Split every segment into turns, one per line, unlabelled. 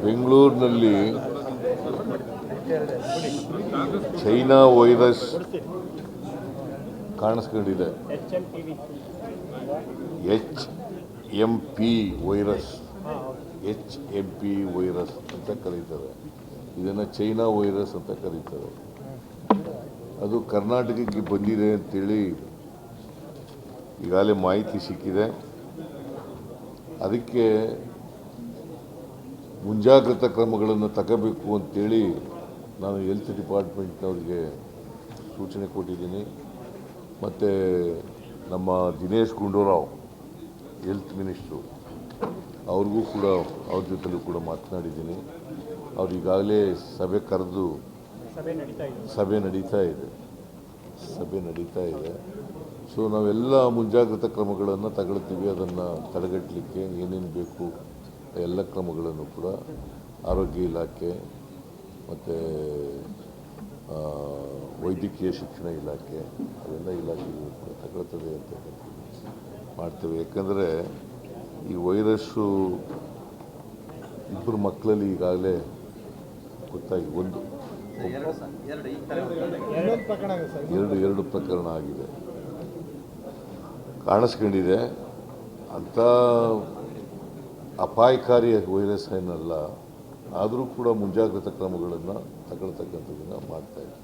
ಬೆಂಗಳೂರಿನಲ್ಲಿ China virus ಕಾಣಿಸ್ಕೊಂಡಿದೆ. HMP virus ಅಂತ ಕರೀತಾರೆ. ಇದನ್ನು ಚೈನಾ ವೈರಸ್ ಅಂತ ಕರೀತಾರೆ. ಅದು ಕರ್ನಾಟಕಕ್ಕೆ ಬಂದಿದೆ ಅಂತೇಳಿ ಈಗಾಗಲೇ ಮಾಹಿತಿ ಸಿಕ್ಕಿದೆ. ಅದಕ್ಕೆ ಮುಂಜಾಗ್ರತಾ ಕ್ರಮಗಳನ್ನು ತಗೋಬೇಕು ಅಂತೇಳಿ ನಾನು ಹೆಲ್ತ್ ಡಿಪಾರ್ಟ್ಮೆಂಟ್ನವ್ರಿಗೆ ಸೂಚನೆ ಕೊಟ್ಟಿದ್ದೀನಿ. ಮತ್ತು ನಮ್ಮ ದಿನೇಶ್ ಗುಂಡೂರಾವ್ ಹೆಲ್ತ್ ಮಿನಿಸ್ಟ್ರು ಅವ್ರಿಗೂ ಕೂಡ ಅವ್ರ ಜೊತೆಲೂ ಕೂಡ ಮಾತನಾಡಿದ್ದೀನಿ. ಅವ್ರು ಈಗಾಗಲೇ ಸಭೆ ಕರೆದು ಸಭೆ ನಡೀತಾ ಇದೆ. ಸೊ ನಾವೆಲ್ಲ ಮುಂಜಾಗ್ರತಾ ಕ್ರಮಗಳನ್ನು ತಗೊಳ್ತೀವಿ. ಅದನ್ನು ತಡೆಗಟ್ಟಲಿಕ್ಕೆ ಏನೇನು ಬೇಕು ಎಲ್ಲ ಕ್ರಮಗಳನ್ನು ಕೂಡ ಆರೋಗ್ಯ ಇಲಾಖೆ ಮತ್ತು ವೈದ್ಯಕೀಯ ಶಿಕ್ಷಣ ಇಲಾಖೆ ಅವೆಲ್ಲ ಇಲಾಖೆಗಳು ಕೂಡ ತಗೊಳ್ತದೆ ಅಂತ ಮಾಡ್ತೇವೆ. ಯಾಕಂದರೆ ಈ ವೈರಸ್ಸು ಇಬ್ಬರು ಮಕ್ಕಳಲ್ಲಿ ಈಗಾಗಲೇ ಗೊತ್ತಾಗಿ ಎರಡು ಪ್ರಕರಣ ಆಗಿದೆ, ಕಾಣಿಸ್ಕೊಂಡಿದೆ. ಅಂಥ ಅಪಾಯಕಾರಿ ವೈರಸ್ ಏನಲ್ಲ, ಆದರೂ ಕೂಡ ಮುಂಜಾಗ್ರತಾ ಕ್ರಮಗಳನ್ನು ತಗೊಳ್ತಕ್ಕಂಥದ್ದನ್ನು ಮಾಡ್ತಾ ಇದ್ದೀವಿ.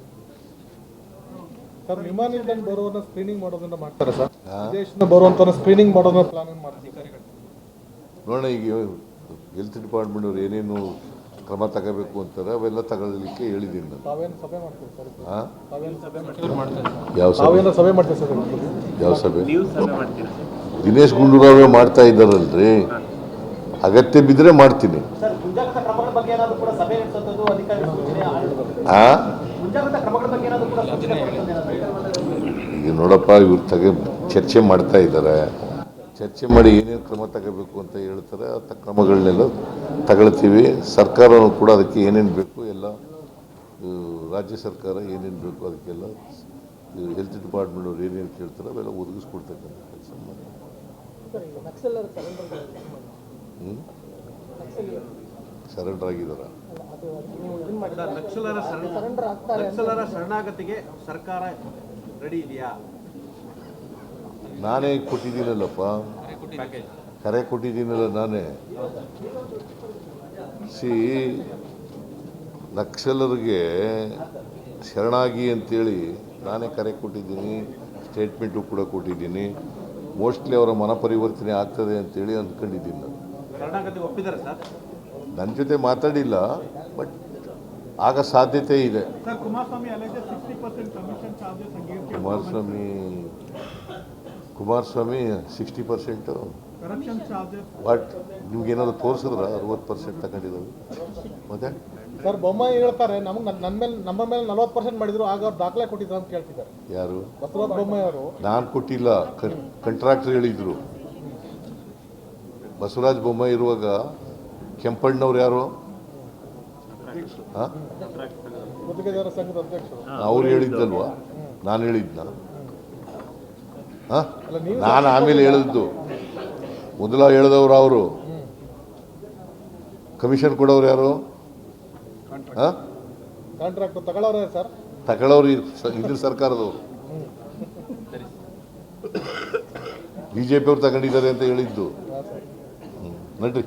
ಸರ್, ವಿಮಾನದಿಂದ ಬರುವನ್ನ ಸ್ಕ್ರೀನಿಂಗ್ ಮಾಡೋದನ್ನ ಮಾಡ್ತಾರೆ ಸರ್. ವಿದೇಶದಿಂದ ಬರುವಂತ ಸ್ಕ್ರೀನಿಂಗ್ ಮಾಡೋದನ್ನ ಪ್ಲಾನ್ ಮಾಡ್ತಾರೆ.
ನೋಡೋಣ, ಈಗ ಹೆಲ್ತ್ ಡಿಪಾರ್ಟ್ಮೆಂಟ್ ಅವ್ರು ಏನೇನು ಕ್ರಮ ತಗೋಬೇಕು ಅಂತಾರೆ ಅವೆಲ್ಲ ತಗೊಳ್ಳಿಕ್ಕೆ ಹೇಳಿದ್ದೀನಿ ನಾನು. ಯಾವ ಸಭೆ? ದಿನೇಶ್ ಗುಂಡೂರಾವೇ ಮಾಡ್ತಾ ಇದ್ದಾರಲ್ರಿ, ಅಗತ್ಯ ಬಿದ್ದರೆ ಮಾಡ್ತೀನಿ. ಈಗ ನೋಡಪ್ಪ, ಇವ್ರು ಚರ್ಚೆ ಮಾಡ್ತಾ ಇದ್ದಾರೆ. ಚರ್ಚೆ ಮಾಡಿ ಏನೇನು ಕ್ರಮ ತಗೋಬೇಕು ಅಂತ ಹೇಳ್ತಾರೆ, ಆ ಕ್ರಮಗಳನ್ನೆಲ್ಲ ತಗೊಳ್ತೀವಿ. ಸರ್ಕಾರನೂ ಕೂಡ ಅದಕ್ಕೆ ಏನೇನು ಬೇಕು ಎಲ್ಲ, ರಾಜ್ಯ ಸರ್ಕಾರ ಏನೇನು ಬೇಕು ಅದಕ್ಕೆಲ್ಲ ಹೆಲ್ತ್ ಡಿಪಾರ್ಟ್ಮೆಂಟ್ ಅವ್ರು ಏನೇನು ಕೇಳ್ತಾರೆ ಅವೆಲ್ಲ ಒದಗಿಸ್ಕೊಡ್ತಕ್ಕಂಥ ಕೆಲಸ ಮಾಡಿ. ಸರೆಂಡರ್ ಆಗಿದಾರ?
ನಕ್ಸಲರ ಶರಣಾಗತಿಗೆ ಸರ್ಕಾರ ರೆಡಿ ಇದೆಯಾ?
ನಾನೇ ಕೊಟ್ಟಿದ್ದೀನಲ್ಲಪ್ಪ, ಕರೆ ಕೊಟ್ಟಿದ್ದೀನಲ್ಲ ನಾನೇ. ನಕ್ಸಲರಿಗೆ ಶರಣಾಗಿ ಅಂತೇಳಿ ನಾನೇ ಕರೆ ಕೊಟ್ಟಿದ್ದೀನಿ, ಸ್ಟೇಟ್ಮೆಂಟು ಕೂಡ ಕೊಟ್ಟಿದ್ದೀನಿ. ಮೋಸ್ಟ್ಲಿ ಅವರ ಮನ ಪರಿವರ್ತನೆ ಆಗ್ತದೆ ಅಂತೇಳಿ ಅಂದ್ಕೊಂಡಿದ್ದೀನಿ ನಾನು.
ಶರಣಾಗತಿಗೆ ಒಪ್ಪಿದ್ದಾರೆ ಸರ್?
ನನ್ನ ಜೊತೆ ಮಾತಾಡಿಲ್ಲ, ಬಟ್ ಆಗ ಸಾಧ್ಯತೆ ಇದೆ. ಕುಮಾರಸ್ವಾಮಿ 60% ಬಟ್ ನಿಮ್ಗೇನಾದ್ರು ತೋರಿಸಿದ್ರ 60% ತಗೊಂಡಿರೋದು? ಮತ್ತೆ
ಸರ್, ಬೊಮ್ಮಾಯಿ ಹೇಳ್ತಾರೆ ನಮ್ಮ ಮೇಲೆ 40% ಮಾಡಿದ್ರು, ಆಗ ಅವ್ರು ದಾಖಲೆ ಕೊಟ್ಟಿದ್ರು ಅಂತ ಕೇಳ್ತಿದ್ದಾರೆ.
ಯಾರು?
ಬಸವರಾಜ ಬೊಮ್ಮಾಯಿ ಅವರು.
ನಾನು ಕೊಟ್ಟಿಲ್ಲ, ಕಾಂಟ್ರಾಕ್ಟರ್ ಹೇಳಿದ್ರು. ಬಸವರಾಜ ಬೊಮ್ಮಾಯಿ ಇರುವಾಗ ಕೆಂಪಣ್ಣವ್ರು ಯಾರು? ಅವ್ರು ಹೇಳಿದ್ದಲ್ವಾ, ನಾನು ಹೇಳಿದ್ನ? ನಾನು ಆಮೇಲೆ ಹೇಳಿದ್ದು. ಮೊದಲ ಹೇಳಿದವರು ಅವರು. ಕಮಿಷನ್ ಕೊಡೋರು ಯಾರು? ತಗೊಳ್ಳೋರು ಇದ್ರ ಸರ್ಕಾರದವರು. ಬಿಜೆಪಿ ಅವ್ರು ತಗೊಂಡಿದ್ದಾರೆ ಅಂತ ಹೇಳಿದ್ದು. ನಡ್ರಿ.